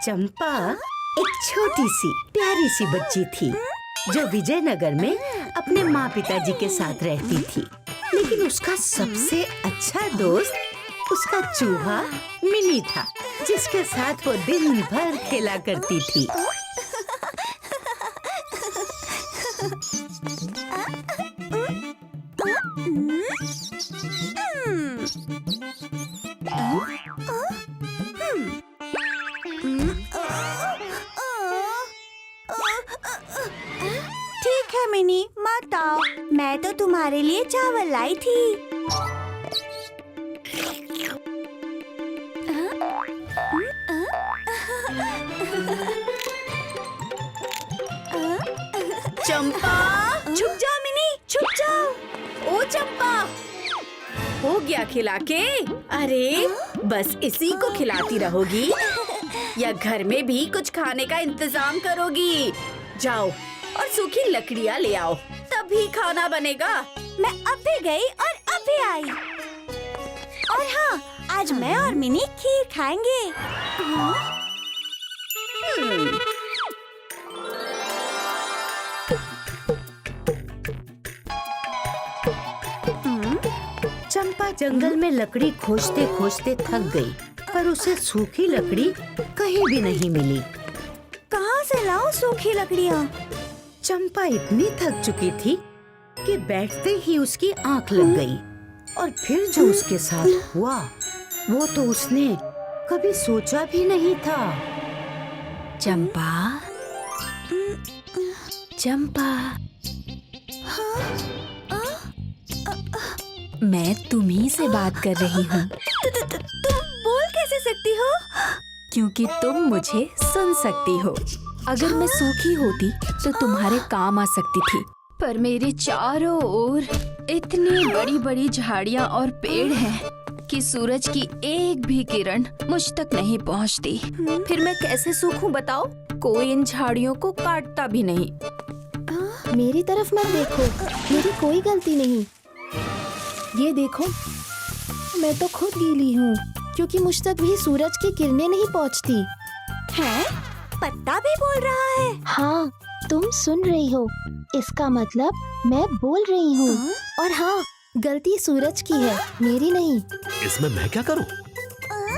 चंपा एक छोटी सी प्यारी सी बच्ची थी जो विजयनगर में अपने माँ पिताजी के साथ रहती थी। लेकिन उसका सबसे अच्छा दोस्त उसका चूहा मिनी था, जिसके साथ वो दिन भर खेला करती थी। ठीक है मिनी, मत आओ, मैं तो तुम्हारे लिए चावल लाई थी। चंपा, छुप जाओ मिनी, छुप जाओ। ओ चंपा, हो गया खिला के? अरे बस इसी को खिलाती रहोगी या घर में भी कुछ खाने का इंतजाम करोगी? जाओ और सूखी लकड़ियाँ ले आओ, तभी खाना बनेगा। मैं अब भी गई और अब भी आई। और हाँ, आज मैं और मिनी खीर खाएंगे। चंपा जंगल में लकड़ी खोजते खोजते थक गई, पर उसे सूखी लकड़ी कहीं भी नहीं मिली। कहाँ से लाऊं सूखी लकड़ियाँ? चंपा इतनी थक चुकी थी कि बैठते ही उसकी आंख लग गई। और फिर जो उसके साथ हुआ वो तो उसने कभी सोचा भी नहीं था। चंपा, चंपा, मैं तुम्ही से बात कर रही हूँ। तुम बोल कैसे सकती हो? क्योंकि तुम मुझे सुन सकती हो। अगर मैं सूखी होती तो तुम्हारे काम आ सकती थी, पर मेरे चारों ओर इतनी बड़ी बड़ी झाड़ियाँ और पेड़ हैं कि सूरज की एक भी किरण मुझ तक नहीं पहुँचती। फिर मैं कैसे सूखूं बताओ? कोई इन झाड़ियों को काटता भी नहीं। मेरी तरफ मत देखो, मेरी कोई गलती नहीं। ये देखो, मैं तो खुद गीली हूँ क्योंकि मुझ तक भी सूरज की किरणें नहीं पहुँचती। हैं? पत्ता भी बोल रहा है। हाँ, तुम सुन रही हो, इसका मतलब मैं बोल रही हूँ। और हाँ, गलती सूरज की है, मेरी नहीं। इसमें मैं क्या करूं?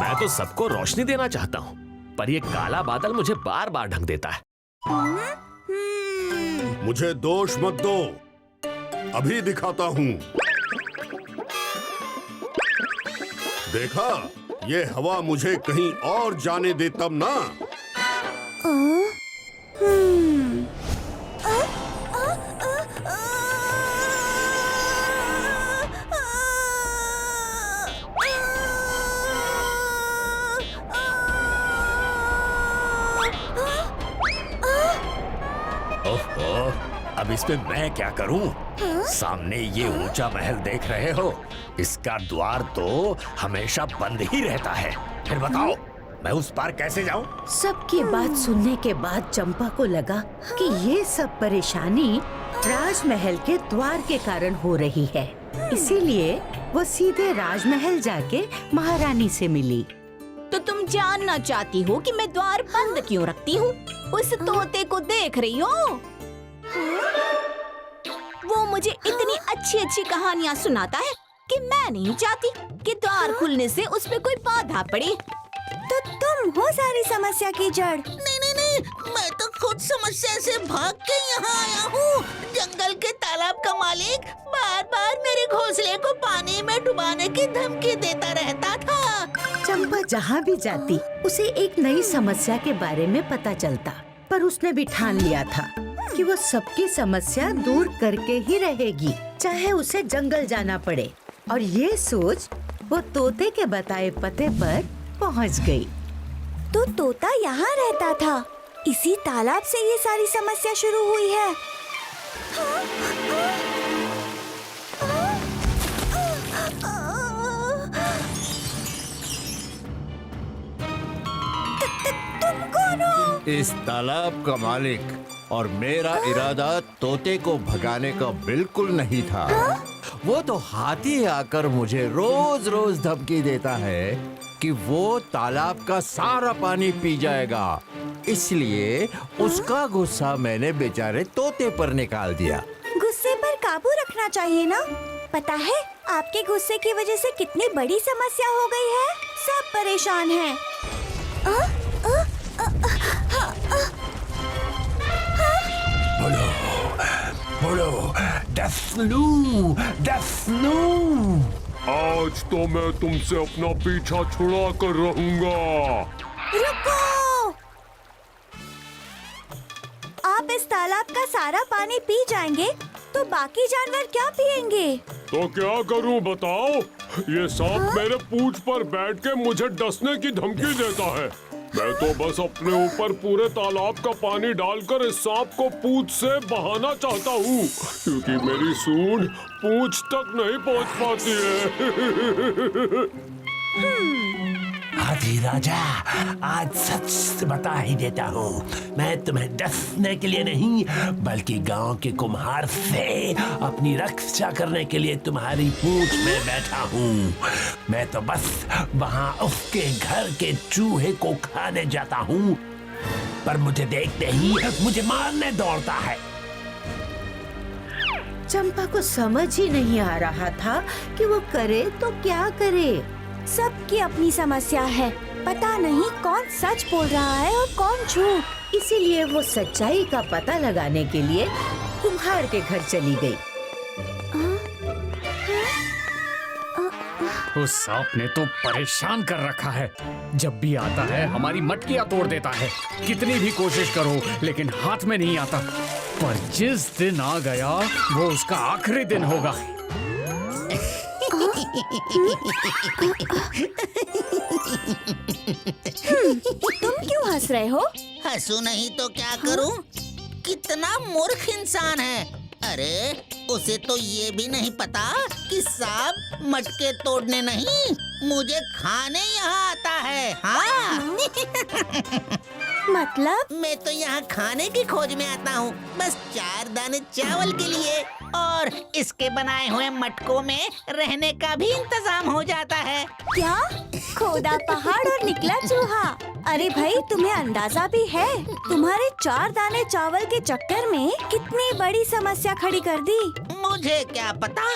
मैं तो सबको रोशनी देना चाहता हूं, पर ये काला बादल मुझे बार बार ढक देता है। मुझे दोष मत दो, अभी दिखाता हूँ। देखा, ये हवा मुझे कहीं और जाने दे तब ना। ओहो, अब इसमें मैं क्या करूं? सामने ये ऊंचा महल देख रहे हो? इसका द्वार तो हमेशा बंद ही रहता है। फिर बताओ, मैं उस पार कैसे जाऊं? सबकी बात सुनने के बाद चंपा को लगा कि ये सब परेशानी राजमहल के द्वार के कारण हो रही है। इसीलिए वो सीधे राजमहल जाके महारानी से मिली। तो तुम जानना चाहती हो कि मैं द्वार बंद क्यों रखती हूँ? उस तोते को देख रही हो? वो मुझे इतनी अच्छी अच्छी कहानियाँ सुनाता है कि मैं नहीं चाहती कि द्वार खुलने से उस पे कोई बाधा पड़े। तो तुम हो सारी समस्या की जड़। नहीं नहीं नहीं, मैं तो खुद समस्या से भाग के यहाँ आया हूँ। जंगल के तालाब का मालिक बार बार मेरे घोंसले को पानी में डुबाने की धमकी देता रहता था। चंपा जहाँ भी जाती उसे एक नई समस्या के बारे में पता चलता, पर उसने भी ठान लिया था कि वो सबकी समस्या दूर करके ही रहेगी, चाहे उसे जंगल जाना पड़े। और ये सोच वो तोते के बताए पते पर पहुंच गई। तो तोता यहाँ रहता था, इसी तालाब से ये सारी समस्या शुरू हुई है। तुम कौन हो? इस तालाब का मालिक, और मेरा इरादा तोते को भगाने का बिल्कुल नहीं था। वो तो हाथी आकर मुझे रोज रोज धमकी देता है कि वो तालाब का सारा पानी पी जाएगा, इसलिए उसका गुस्सा मैंने बेचारे तोते पर निकाल दिया। गुस्से पर काबू रखना चाहिए ना। पता है आपके गुस्से की वजह से कितनी बड़ी समस्या हो गई है। सब परेशान हैं। बोलो, डेफ्लू। आज तो मैं तुमसे अपना पीछा छुड़ा कर रहूंगा। रुको! आप इस तालाब का सारा पानी पी जाएंगे तो बाकी जानवर क्या पिएंगे? तो क्या करूं बताओ? ये सांप मेरे पूंछ पर बैठ के मुझे डसने की धमकी देता है। मैं तो बस अपने ऊपर पूरे तालाब का पानी डालकर इस सांप को पूंछ से बहाना चाहता हूँ, क्योंकि मेरी सूंड पूंछ तक नहीं पहुँच पाती है। हाथी राजा, आज सच बता ही देता हूँ, मैं तुम्हें डसने के लिए नहीं बल्कि गांव के कुम्हार से अपनी रक्षा करने के लिए तुम्हारी पूंछ में बैठा हूँ। मैं तो बस वहाँ उसके घर के चूहे को खाने जाता हूँ, पर मुझे देखते ही मुझे मारने दौड़ता है। चंपा को समझ ही नहीं आ रहा था कि वो करे तो क्या करे। सबकी अपनी समस्या है। पता नहीं कौन सच बोल रहा है और कौन झूठ। इसीलिए वो सच्चाई का पता लगाने के लिए कुम्हार के घर चली गई। उस सांप ने तो परेशान कर रखा है। जब भी आता है हमारी मटकियां तोड़ देता है। कितनी भी कोशिश करो लेकिन हाथ में नहीं आता। पर जिस दिन आ गया वो उसका आखिरी दिन होगा। तुम क्यों हंस रहे हो? हंसू नहीं तो क्या करूं? कितना मूर्ख इंसान है। अरे उसे तो ये भी नहीं पता कि सांप मटके तोड़ने नहीं मुझे खाने यहाँ आता है। हाँ। मतलब? मैं तो यहाँ खाने की खोज में आता हूँ, बस 4 दाने चावल के लिए, और इसके बनाए हुए मटकों में रहने का भी इंतजाम हो जाता है। क्या? खोदा पहाड़ और निकला चूहा। अरे भाई, तुम्हें अंदाजा भी है तुम्हारे 4 दाने चावल के चक्कर में कितनी बड़ी समस्या खड़ी कर दी। मुझे क्या पता।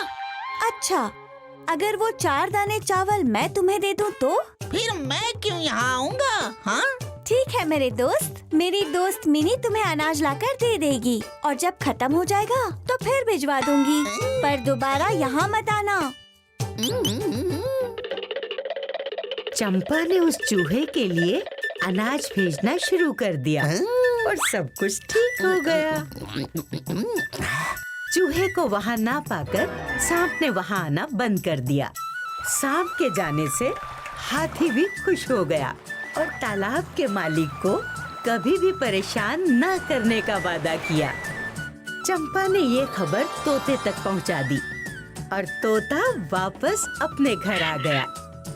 अच्छा, अगर वो 4 दाने चावल मैं तुम्हें दे दूं तो? फिर मैं क्यों यहाँ आऊँगा? हाँ, ठीक है मेरे दोस्त। मेरी दोस्त मिनी तुम्हें अनाज लाकर दे देगी, और जब खत्म हो जाएगा तो फिर भिजवा दूंगी, पर दोबारा यहाँ मत आना। चंपा ने उस चूहे के लिए अनाज भेजना शुरू कर दिया और सब कुछ ठीक हो गया। चूहे को वहाँ ना पाकर सांप ने वहाँ आना बंद कर दिया। सांप के जाने से हाथी भी खुश हो गया और तालाब के मालिक को कभी भी परेशान न करने का वादा किया। चंपा ने ये खबर तोते तक पहुँचा दी और तोता वापस अपने घर आ गया।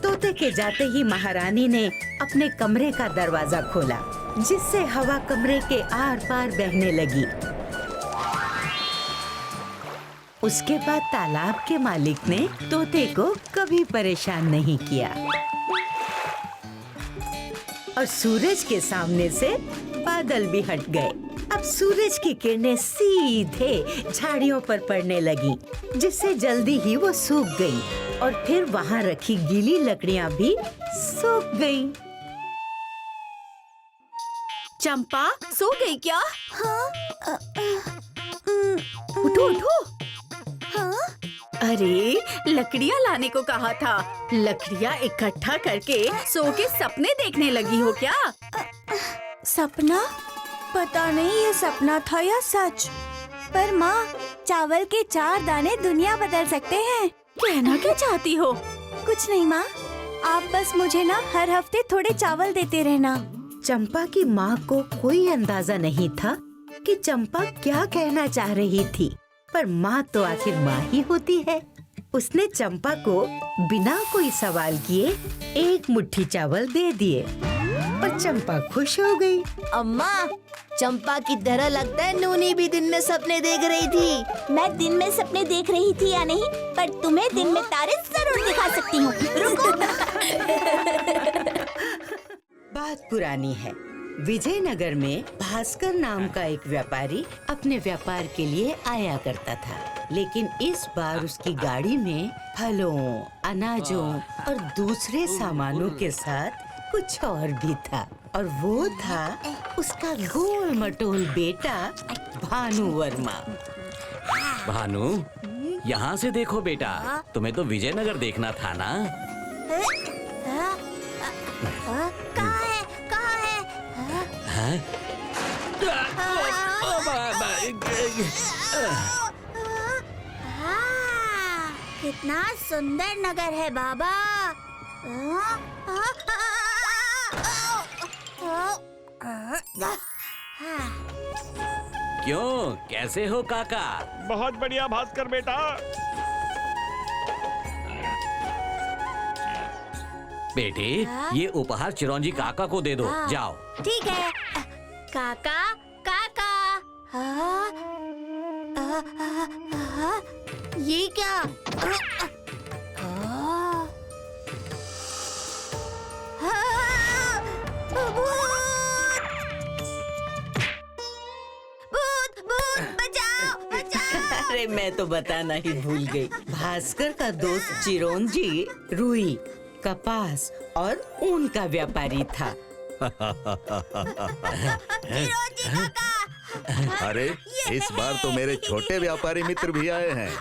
तोते के जाते ही महारानी ने अपने कमरे का दरवाजा खोला, जिससे हवा कमरे के आर पार बहने लगी। उसके बाद तालाब के मालिक ने तोते को कभी परेशान नहीं किया और सूरज के सामने से बादल भी हट गए। अब सूरज की किरणें सीधे झाड़ियों पर पड़ने लगी, जिससे जल्दी ही वो सूख गई और फिर वहाँ रखी गीली लकड़ियाँ भी सूख गईं। चंपा सो गई क्या? हाँ, उठो उठो। हाँ? अरे लकड़ियाँ लाने को कहा था। लकड़ियाँ इकट्ठा करके सो के सपने देखने लगी हो क्या? सपना? पता नहीं ये सपना था या सच। पर माँ, चावल के 4 दाने दुनिया बदल सकते हैं। कहना क्या चाहती हो? कुछ नहीं माँ, आप बस मुझे ना हर हफ्ते थोड़े चावल देते रहना। चंपा की माँ को कोई अंदाजा नहीं था कि चंपा क्या कहना चाह रही थी, पर माँ तो आखिर माँ ही होती है। उसने चंपा को बिना कोई सवाल किए 1 मुट्ठी चावल दे दिए और चंपा खुश हो गई। अम्मा, चंपा की तरह लगता है नूनी भी दिन में सपने देख रही थी। मैं दिन में सपने देख रही थी या नहीं, पर तुम्हें दिन में तारे जरूर दिखा सकती हूँ। रुको। बात पुरानी है। विजयनगर में भास्कर नाम का एक व्यापारी अपने व्यापार के लिए आया करता था, लेकिन इस बार उसकी गाड़ी में फलों, अनाजों और दूसरे सामानों के साथ कुछ और भी था, और वो था उसका गोल मटोल बेटा भानु वर्मा। भानु, यहाँ से देखो बेटा, तुम्हें तो विजयनगर देखना था ना? कहाँ है? कहाँ है? हैं? कितना सुंदर नगर है बाबा। क्यों, कैसे हो काका? बहुत बढ़िया भास्कर बेटा। बेटे, ये उपहार चिरौंजी काका को दे दो, जाओ। ठीक है काका। काका, ये क्या? भूत, भूत, बचाओ, बचाओ। अरे मैं तो बताना ही भूल गई। भास्कर का दोस्त चिरौंजी रुई, कपास और ऊन का व्यापारी था। चिरौंजी काका। अरे इस बार तो मेरे छोटे व्यापारी मित्र भी आए हैं।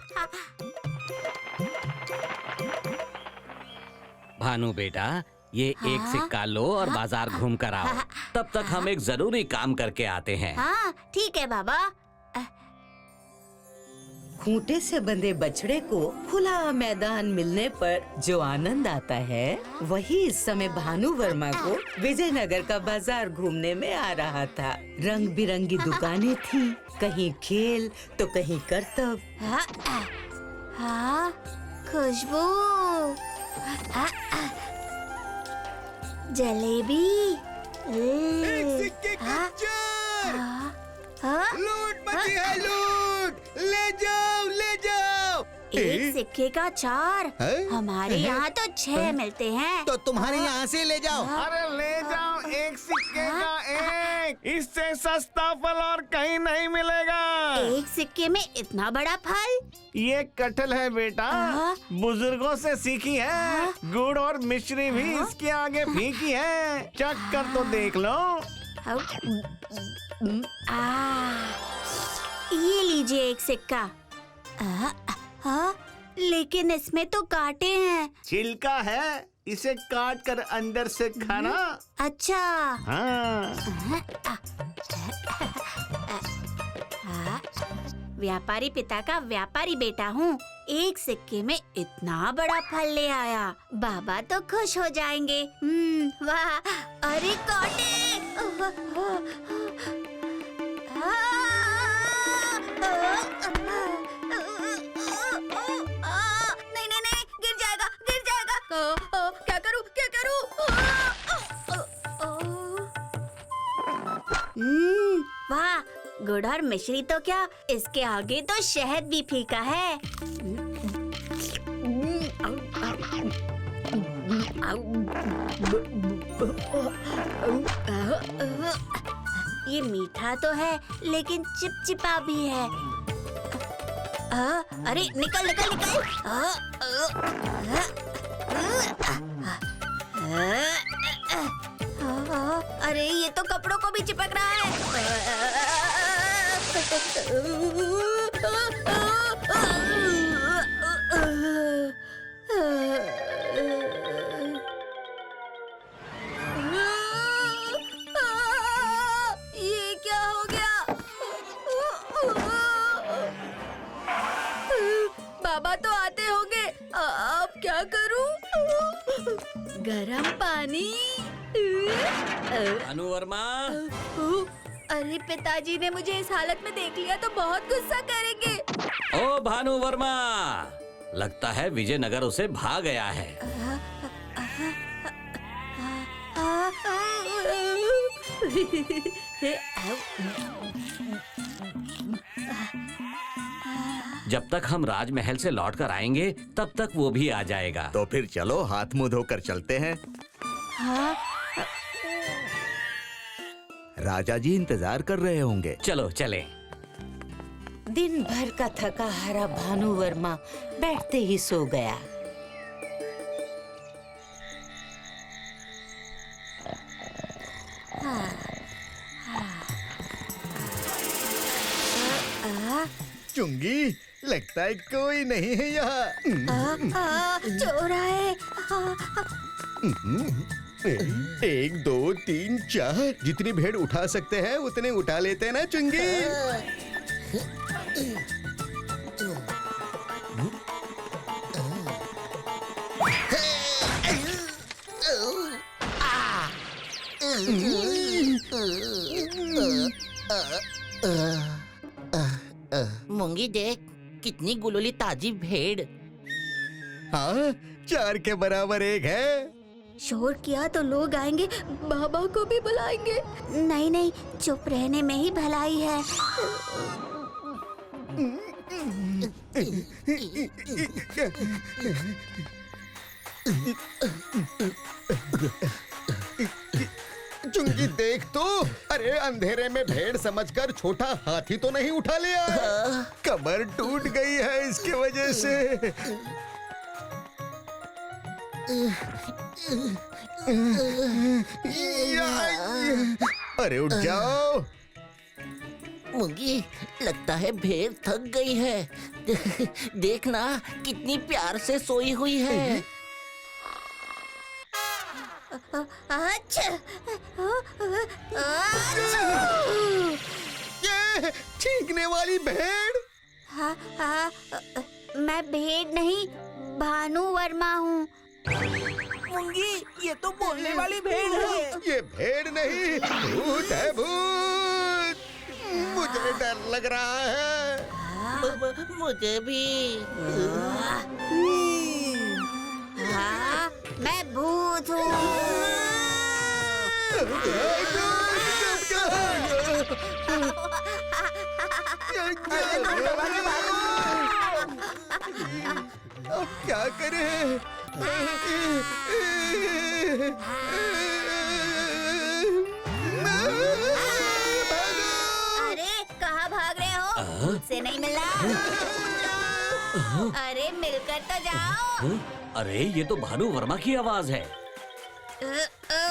भानु बेटा, ये एक सिक्का लो और बाजार घूम कर आओ। तब तक हम एक जरूरी काम करके आते हैं। हाँ ठीक है बाबा। खूंटे से बंधे बछड़े को खुला मैदान मिलने पर जो आनंद आता है, वही इस समय भानु वर्मा को विजयनगर का बाजार घूमने में आ रहा था। रंग बिरंगी दुकानें थी, कहीं खेल तो कहीं करतब। हाँ, खुशबू, जलेबी, सिक्के का लूट मची है, लूट। ले जाओ, ले जाओ। एक सिक्के का 4। हमारे यहाँ तो 6 मिलते हैं। तो तुम्हारे यहाँ से ले जाओ। अरे ले जाओ, एक सिक्के का 1। इससे सस्ता फल और कहीं नहीं मिलेगा। एक सिक्के में इतना बड़ा फल? ये कटहल है बेटा, बुजुर्गों से सीखी है। गुड़ और मिश्री भी इसके आगे फीकी है। चख कर तो देख लो। ये लीजिए एक सिक्का। लेकिन इसमें तो कांटे हैं। छिलका है, इसे काट कर अंदर से खाना। अच्छा। हाँ। व्यापारी पिता का व्यापारी बेटा हूँ। एक सिक्के में इतना बड़ा फल ले आया, बाबा तो खुश हो जाएंगे। वाह, अरे कांटे। नहीं नहीं नहीं, गिर जाएगा, गिर जाएगा। क्या करूं, क्या करूं? वाह, गुड़ और मिश्री तो क्या, इसके आगे तो शहद भी फीका है। ये मीठा तो है, लेकिन चिपचिपा भी है। अरे निकल निकल निकल। अरे ये तो कपड़ों को भी चिपक रहा है। ये क्या हो गया? बाबा तो आते होंगे, अब क्या करूं? गरम पानी। भानु वर्मा। अरे पिताजी ने मुझे इस हालत में देख लिया तो बहुत गुस्सा करेंगे। ओ भानु वर्मा, लगता है विजयनगर उसे भाग गया है। जब तक हम राजमहल से लौट कर आएंगे तब तक वो भी आ जाएगा। तो फिर चलो हाथ मुंह धोकर चलते हैं। हाँ? राजा जी इंतजार कर रहे होंगे। चलो चलें। दिन भर का थका हारा भानु वर्मा बैठते ही सो गया। चुंगी, लगता है कोई नहीं है यहाँ। चोर आए। 1 2 3 4 जितनी भेड़ उठा सकते हैं उतने उठा लेते हैं ना चुंगी। मूंगी देख, कितनी गुलूली ताजी भेड़। हाँ, 4 के बराबर 1 है। शोर किया तो लोग आएंगे, बाबा को भी बुलाएंगे। नहीं नहीं, चुप रहने में ही भलाई है। चुंगी देख तो, अरे अंधेरे में भेड़ समझकर छोटा हाथी तो नहीं उठा लिया। कमर टूट गई है इसकी वजह से। अरे उठ जाओ। मूंगी, लगता है भेड़ थक गई है। देखना कितनी प्यार से सोई हुई है। अच्छा। ये छींकने वाली भेड़। हाँ, मैं भेड़ नहीं, भानु वर्मा हूँ। मूंगी, ये तो बोलने वाली भेड़ है। ये भेड़ नहीं, भूत है भूत। मुझे डर लग रहा है। मुझे भी। हाँ, मैं भूत हूँ। अब क्या करें? अरे कहाँ भाग रहे हो? मुझसे नहीं मिलना। अरे मिलकर तो जाओ। अरे ये तो भानु वर्मा की आवाज है।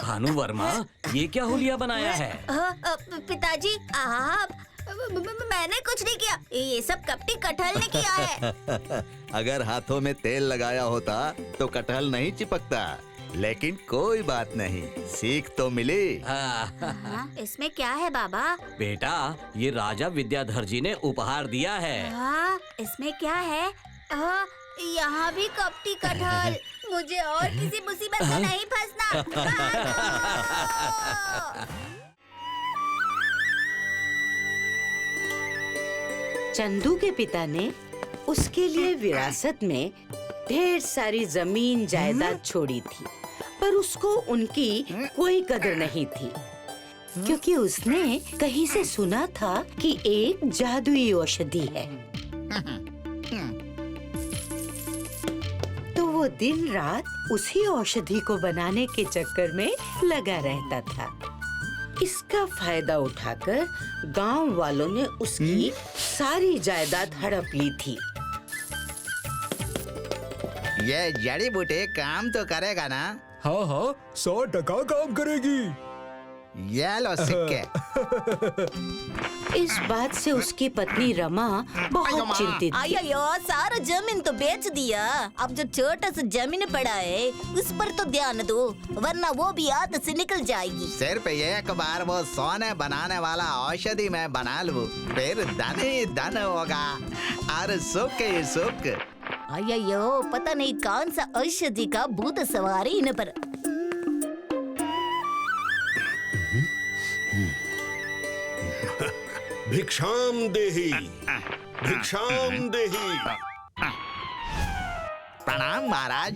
भानु वर्मा, ये क्या हुलिया बनाया है? पिताजी, आप मैंने कुछ नहीं किया। ये सब कपटी कटहल ने किया है। अगर हाथों में तेल लगाया होता तो कटहल नहीं चिपकता। लेकिन कोई बात नहीं, सीख तो मिली। इसमें क्या है बाबा? बेटा, ये राजा विद्याधर जी ने उपहार दिया है। इसमें क्या है? यहाँ भी कपटी कटहल। मुझे और किसी मुसीबत में नहीं फंसना। चंदू के पिता ने उसके लिए विरासत में ढेर सारी जमीन जायदाद छोड़ी थी, पर उसको उनकी कोई कदर नहीं थी, क्योंकि उसने कहीं से सुना था कि एक जादुई औषधि है। तो वो दिन रात उसी औषधि को बनाने के चक्कर में लगा रहता था। इसका फायदा उठाकर गांव वालों ने उसकी सारी जायदाद हड़प ली थी। ये जड़ी बूटी काम तो करेगा ना? हाँ हाँ, 100% काम करेगी। ये लो सिक्के। इस बात से उसकी पत्नी रमा बहुत चिंतित थी। अयो, सारा जमीन तो बेच दिया। अब जो छोटा सा जमीन पड़ा है उस पर तो ध्यान दो, वरना वो भी हाथ से निकल जाएगी। सिर्फ एक बार वो सोने बनाने वाला औषधि मैं बना लूं, फिर धन ही धन होगा और सुख ही सुख। अयो, पता नहीं कौन सा औषधि का भूत सवारी इन पर। भिक्षाम देही, भिक्षाम देही। प्रणाम महाराज।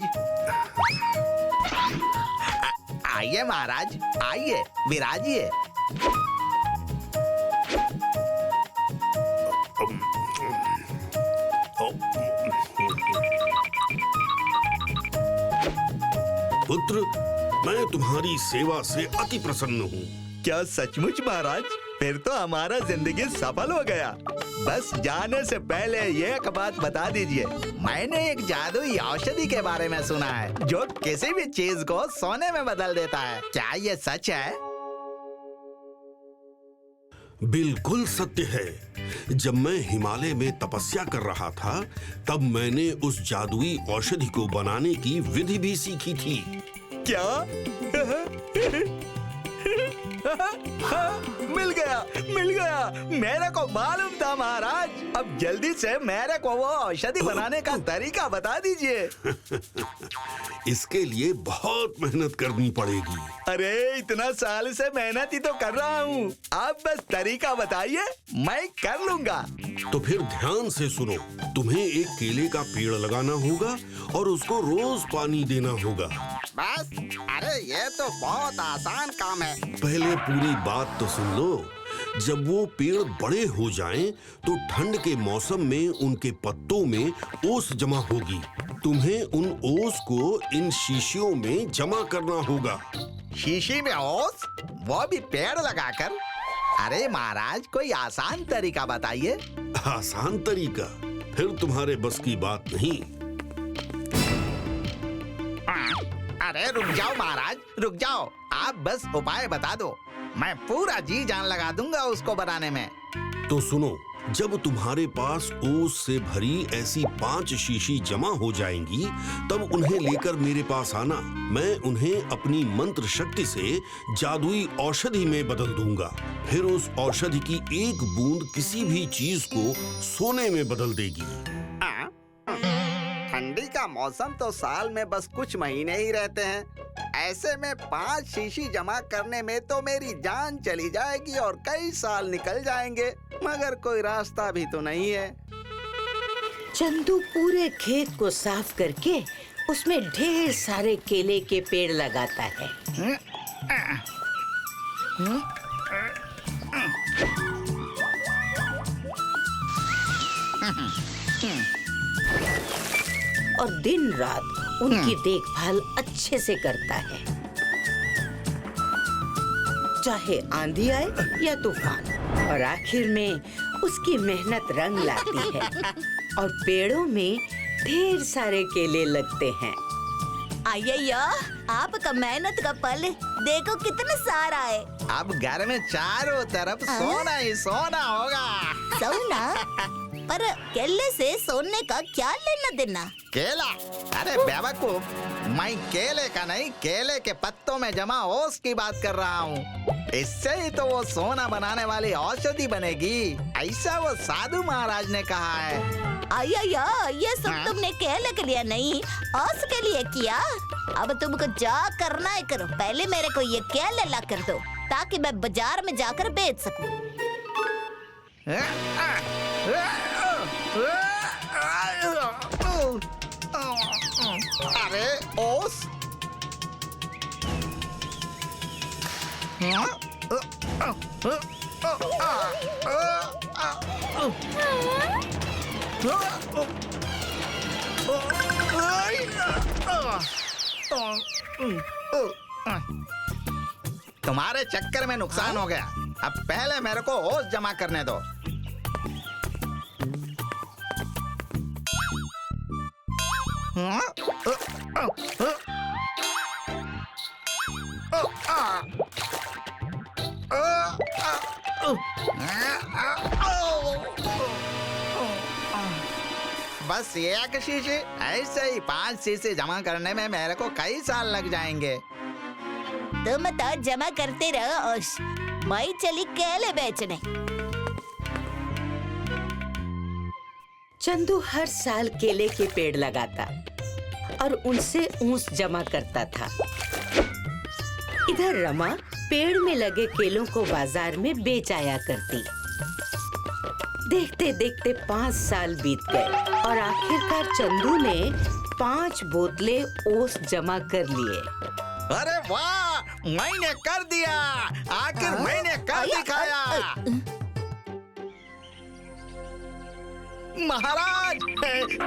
आइए महाराज, आइए विराजिए। पुत्र, मैं तुम्हारी सेवा से अति प्रसन्न हूँ। क्या सचमुच महाराज? फिर तो हमारा जिंदगी सफल हो गया। बस जाने से पहले ये एक बात बता दीजिए, मैंने एक जादुई औषधि के बारे में सुना है जो किसी भी चीज को सोने में बदल देता है। क्या ये सच है? बिल्कुल सत्य है। जब मैं हिमालय में तपस्या कर रहा था, तब मैंने उस जादुई औषधि को बनाने की विधि भी सीखी थी। क्या? मिल गया, मिल गया। मेरे को मालूम था महाराज। अब जल्दी से मेरे को वो औषधि बनाने का तरीका बता दीजिए। इसके लिए बहुत मेहनत करनी पड़ेगी। अरे इतना साल से मेहनत ही तो कर रहा हूँ। आप बस तरीका बताइए, मैं कर लूँगा। तो फिर ध्यान से सुनो। तुम्हें एक केले का पेड़ लगाना होगा और उसको रोज पानी देना होगा। बस? अरे ये तो बहुत आसान काम है। पहले पूरी बात तो सुन लो। जब वो पेड़ बड़े हो जाएं, तो ठंड के मौसम में उनके पत्तों में ओस जमा होगी। तुम्हें उन ओस को इन शीशियों में जमा करना होगा। शीशी में ओस? वो भी पेड़ लगाकर? अरे महाराज, कोई आसान तरीका बताइए। आसान तरीका? फिर तुम्हारे बस की बात नहीं। अरे रुक जाओ महाराज, रुक जाओ। आप बस उपाय बता दो, मैं पूरा जी जान लगा दूंगा उसको बनाने में। तो सुनो, जब तुम्हारे पास ओस से भरी ऐसी 5 शीशी जमा हो जाएंगी, तब उन्हें लेकर मेरे पास आना। मैं उन्हें अपनी मंत्र शक्ति से जादुई औषधि में बदल दूंगा। फिर उस औषधि की एक बूंद किसी भी चीज को सोने में बदल देगी। ठंडी का मौसम तो साल में बस कुछ महीने ही रहते हैं। ऐसे में 5 शीशी जमा करने में तो मेरी जान चली जाएगी और कई साल निकल जाएंगे। मगर कोई रास्ता भी तो नहीं है। चंदू पूरे खेत को साफ करके उसमें ढेर सारे केले के पेड़ लगाता है। और दिन रात उनकी देखभाल अच्छे से करता है, चाहे आंधी आए या तूफान। और आखिर में उसकी मेहनत रंग लाती है और पेड़ों में ढेर सारे केले लगते हैं। आइए, आपका मेहनत का फल देखो कितना सारा है। अब घर में चारों तरफ सोना ही सोना होगा। सोना? पर केले से सोने का क्या लेना देना? केला? अरे बेवकूफ, मैं केले का नहीं, केले के पत्तों में जमा ओस की बात कर रहा हूँ। इससे ही तो वो सोना बनाने वाली औषधि बनेगी, ऐसा वो साधु महाराज ने कहा है। आया, ये सब तुमने केले के लिए नहीं, ओस के लिए किया। अब तुमको जा करना है करो। पहले मेरे को ये केले ला कर दो, ताकि मैं बाजार में जाकर बेच सकूं। अरे ओस? तुम्हारे चक्कर में नुकसान हो गया। अब पहले मेरे को ओस जमा करने दो। बस एक शीशी? ऐसे ही 5 शीशी जमा करने में मेरे को कई साल लग जाएंगे। तुम तो जमा करते रहो ओस, मैं चली केले बेचने। चंदू हर साल केले के पेड़ लगाता और उनसे ऊंस जमा करता था। इधर रमा पेड़ में लगे केलों को बाजार में बेच आया करती। देखते देखते 5 साल बीत गए और आखिरकार चंदू ने 5 बोतलें ओस जमा कर लिए। अरे वाह, मैंने कर दिया, आखिर मैंने कर दिखाया। महाराज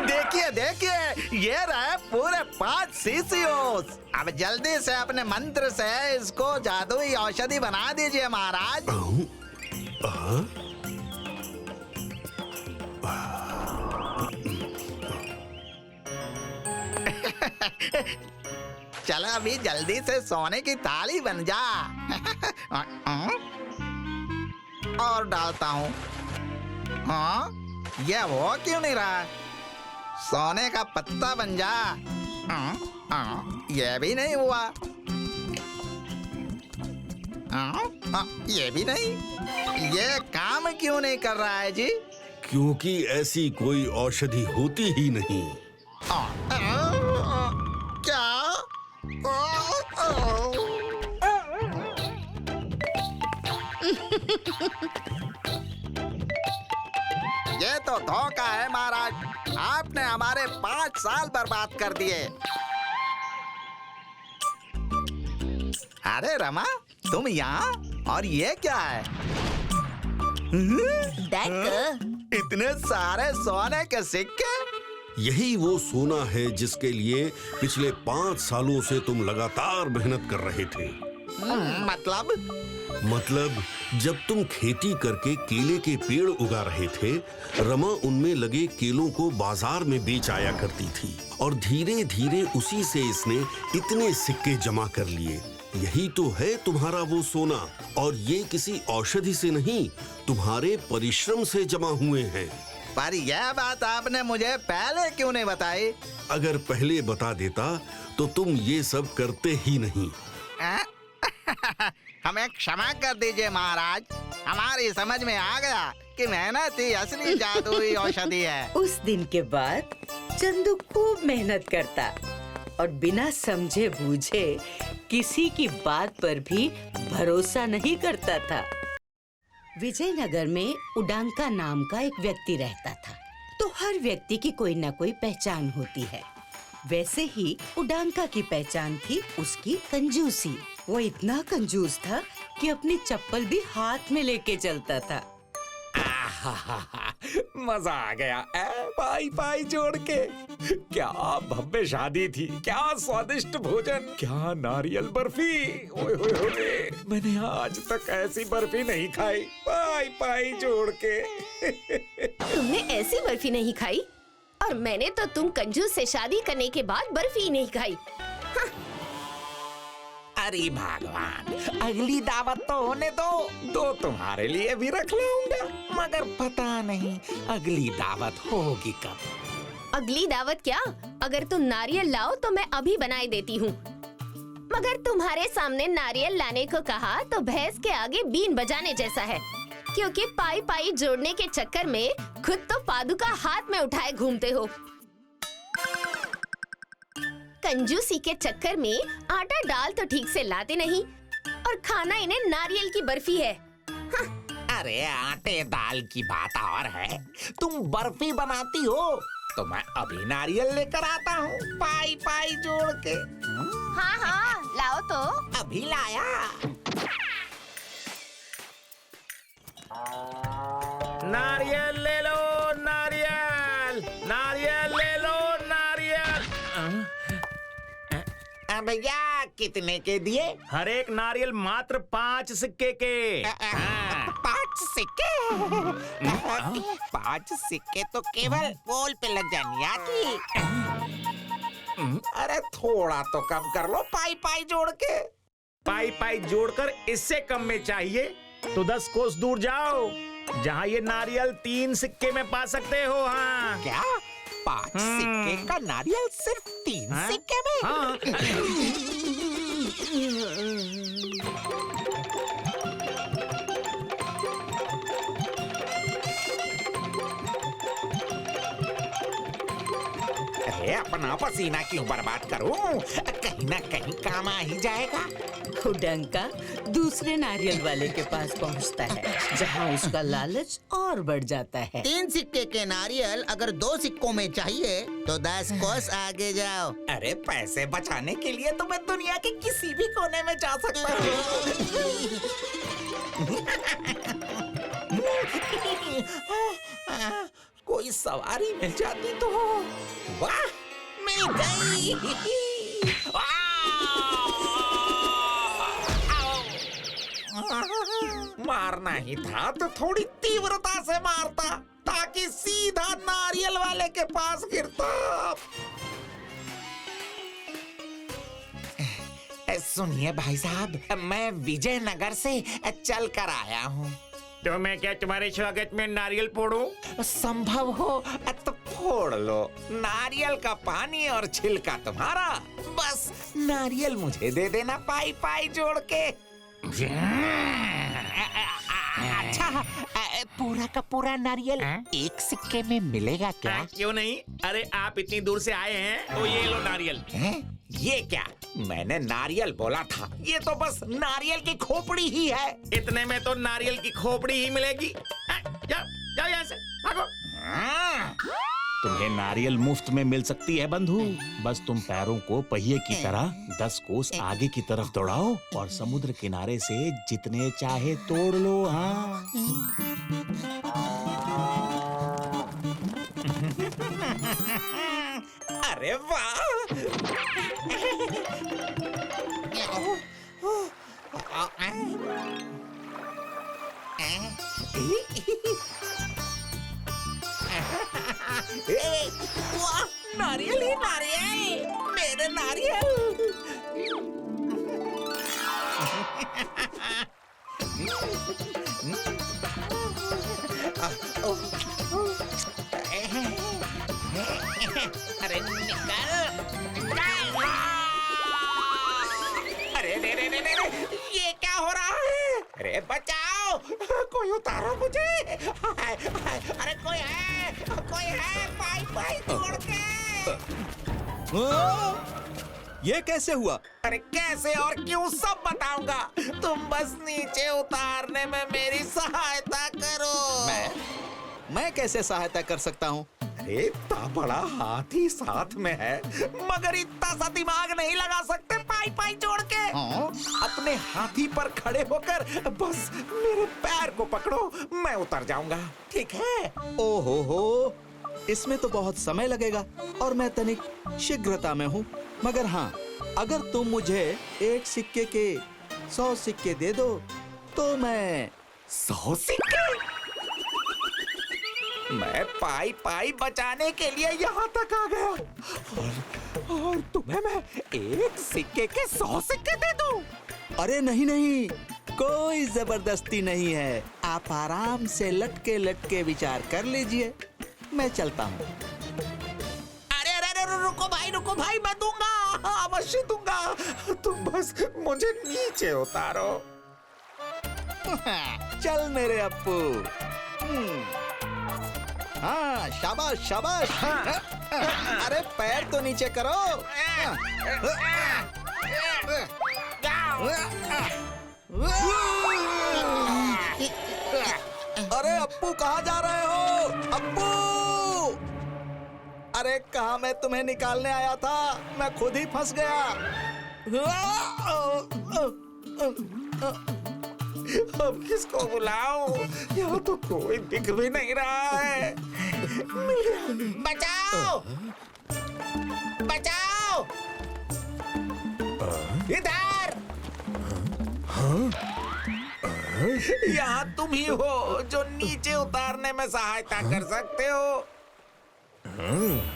देखिए देखिए, ये रहे पूरे 5 सीसीओस। अब जल्दी से अपने मंत्र से इसको जादुई औषधि बना दीजिए महाराज। चलो अभी जल्दी से सोने की थाली बन जा। और डालता हूँ। हाँ, ये हो क्यों नहीं रहा? सोने का पत्ता बन जा। ये भी नहीं हुआ। ये भी नहीं। ये काम क्यों नहीं कर रहा है जी? क्योंकि ऐसी कोई औषधि होती ही नहीं। क्या? ये तो धोखा है महाराज। आपने हमारे 5 साल बर्बाद कर दिए। अरे रमा, तुम यहाँ? और ये क्या है? इतने सारे सोने के सिक्के? यही वो सोना है जिसके लिए पिछले 5 सालों से तुम लगातार मेहनत कर रहे थे। मतलब जब तुम खेती करके केले के पेड़ उगा रहे थे, रमा उनमें लगे केलों को बाजार में बेच आया करती थी और धीरे धीरे उसी से इसने इतने सिक्के जमा कर लिए। यही तो है तुम्हारा वो सोना, और ये किसी औषधि से नहीं, तुम्हारे परिश्रम से जमा हुए हैं। पर यह बात आपने मुझे पहले क्यों नहीं बताई? अगर पहले बता देता तो तुम ये सब करते ही नहीं। हमें क्षमा कर दीजिए महाराज। हमारी समझ में आ गया कि मेहनत ही असली जादुई औषधि है। उस दिन के बाद चंदू खूब मेहनत करता और बिना समझे बूझे किसी की बात पर भी भरोसा नहीं करता था। विजयनगर में उडांका नाम का एक व्यक्ति रहता था। तो हर व्यक्ति की कोई न कोई पहचान होती है। वैसे ही उडांका की पहचान थी उसकी कंजूसी। वो इतना कंजूस था कि अपनी चप्पल भी हाथ में लेके चलता था। मजा आ गया पाई पाई जोड़ के। क्या भव्य शादी थी, क्या स्वादिष्ट भोजन, क्या नारियल बर्फी। ओए होए होए, मैंने आज तक ऐसी बर्फी नहीं खाई पाई पाई जोड़ के। तुमने ऐसी बर्फी नहीं खाई? और मैंने तो तुम कंजूस से शादी करने के बाद बर्फी नहीं खाई। अरे भगवान, अगली दावत तो होने दो तुम्हारे लिए भी रख लाऊंगा, मगर पता नहीं अगली दावत होगी कब। अगली दावत क्या? अगर तुम नारियल लाओ तो मैं अभी बनाई देती हूँ, मगर तुम्हारे सामने नारियल लाने को कहा तो भैंस के आगे बीन बजाने जैसा है, क्योंकि पाई पाई जोड़ने के चक्कर में खुद तो पादुका हाथ में उठाए घूमते हो। कंजूसी के चक्कर में आटा डाल तो ठीक से लाते नहीं, और खाना इन्हें नारियल की बर्फी है। अरे आटे दाल की बात और है, तुम बर्फी बनाती हो तो मैं अभी नारियल लेकर आता हूँ पाई पाई जोड़ के। हाँ हाँ लाओ तो। अभी लाया। नारियल ले लो, नारियल, नारियल ले लो, नारियल। भैया कितने के दिए? हर एक नारियल मात्र 5 सिक्के के। 5 सिक्के? 5 सिक्के तो केवल पोल पे लग जानी आती। अरे थोड़ा तो कम कर लो पाई पाई जोड़ के। पाई पाई जोड़कर इससे कम में चाहिए तो 10 कोस दूर जाओ, जहाँ ये नारियल 3 सिक्के में पा सकते हो। हाँ क्या? 5 सिक्के का नारियल सिर्फ 3 सिक्के में? हाँ। अरे अपना पसीना क्यों बर्बाद करूं? कहीं ना कहीं काम आ ही जाएगा। उडंका दूसरे नारियल वाले के पास पहुंचता है, जहां उसका लालच और बढ़ जाता है। 3 सिक्के के नारियल अगर 2 सिक्कों में चाहिए तो 10 कोस आगे जाओ। अरे पैसे बचाने के लिए तो मैं दुनिया के किसी भी कोने में जा सकता हूँ। कोई सवारी मिल जाती तो। वाह, मिल गई। मारना ही था तो थोड़ी तीव्रता से मारता, ताकि सीधा नारियल वाले के पास गिरता। सुनिए भाई साहब, मैं विजयनगर से चल कर आया हूँ। तो मैं क्या तुम्हारे स्वागत में नारियल फोड़ूं? संभव हो तो फोड़ लो। नारियल का पानी और छिलका तुम्हारा, बस नारियल मुझे दे देना पाई पाई जोड़ के। अच्छा, पूरा का पूरा नारियल एक सिक्के में मिलेगा क्या? क्यों नहीं? अरे आप इतनी दूर से आए हैं तो ये लो नारियल। ये क्या? मैंने नारियल बोला था, ये तो बस नारियल की खोपड़ी ही है। इतने में तो नारियल की खोपड़ी ही मिलेगी। जाओ जाओ यहाँ से, भागो। तुम्हें नारियल मुफ्त में मिल सकती है बंधु, बस तुम पैरों को पहिए की तरह 10 कोस आगे की तरफ दौड़ाओ और समुद्र किनारे से जितने चाहे तोड़ लो। हाँ, अरे वाह! वाह, नारियल ही नारियल, मेरे नारियल। अरे निकाल। अरे ये क्या हो रहा है? अरे बचाओ, कोई उतारो मुझे। अरे कोई है, पाई पाई तोड़ के। ये कैसे हुआ? अरे कैसे और क्यों सब बताऊंगा, तुम बस नीचे उतारने में मेरी सहायता करो। मैं कैसे सहायता कर सकता हूँ? अरे इतना बड़ा हाथी साथ में है, मगर इतना सा दिमाग नहीं लगा सकते पाई पाई जोड़ के। अपने हाथी पर खड़े होकर बस मेरे पैर को पकड़ो, मैं उतर जाऊंगा, ठीक है? ओहो हो, इसमें तो बहुत समय लगेगा और मैं तनिक शीघ्रता में हूँ। मगर हाँ, अगर तुम मुझे 1 सिक्के के 100 सिक्के दे दो तो मैं 100 सिक्के? मैं पाई पाई बचाने के लिए यहाँ तक आ गया और तुम्हें मैं 1 सिक्के के 100 सिक्के दे दूं? अरे नहीं, कोई जबरदस्ती नहीं है। आप आराम से लटके लटके विचार कर लीजिए, मैं चलता हूँ। अरे रुको भाई, मैं दूंगा, अवश्य दूंगा। तुम बस मुझे नीचे उतारो। चल मेरे अप्पू। हाँ, शाबाश। अरे पैर तो नीचे करो। अरे अप्पू, कहाँ जा रहे हो? अप्पू! अरे कहाँ मैं तुम्हें निकालने आया था, मैं खुद ही फंस गया। अब किसको बुलाऊं? यहाँ तो कोई दिख भी नहीं रहा है। बचाओ! इधर! यहाँ तुम ही हो जो नीचे उतारने में सहायता कर सकते हो।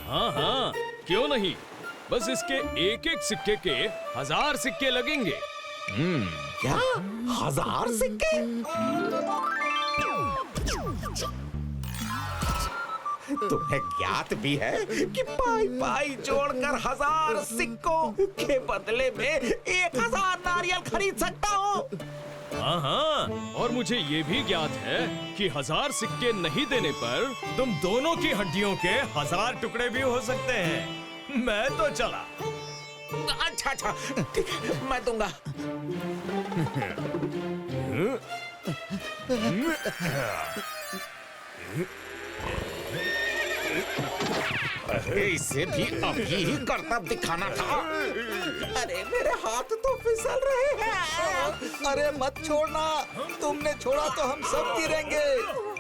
हाँ, क्यों नहीं? बस इसके एक सिक्के के 1000 सिक्के लगेंगे। क्या? 1000 सिक्के? तुम्हें ज्ञात भी है कि पाई पाई जोड़कर 1000 सिक्कों के बदले में 1000 नारियल खरीद सकता हूँ। हाँ, और मुझे ये भी ज्ञात है कि 1000 सिक्के नहीं देने पर तुम दोनों की हड्डियों के 1000 टुकड़े भी हो सकते हैं। मैं तो चला। अच्छा, ठीक है, मैं दूंगा। इसे भी अभी ही कर्तव्य दिखाना था। अरे मेरे हाथ तो फिसल रहे हैं। अरे मत छोड़ना, तुमने छोड़ा तो हम सब गिरेंगे।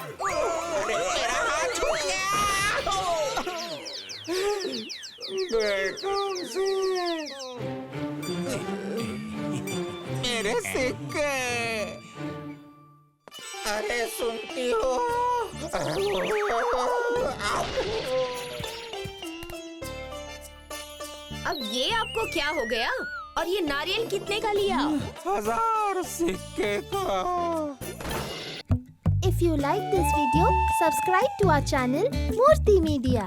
मेरा हाथ छूट गया। मेरे सिक्के। अरे सुनती हो? अब ये आपको क्या हो गया? और ये नारियल कितने का लिया? 1000 सिक्के का। If you like this video, subscribe to our channel Murthy Media.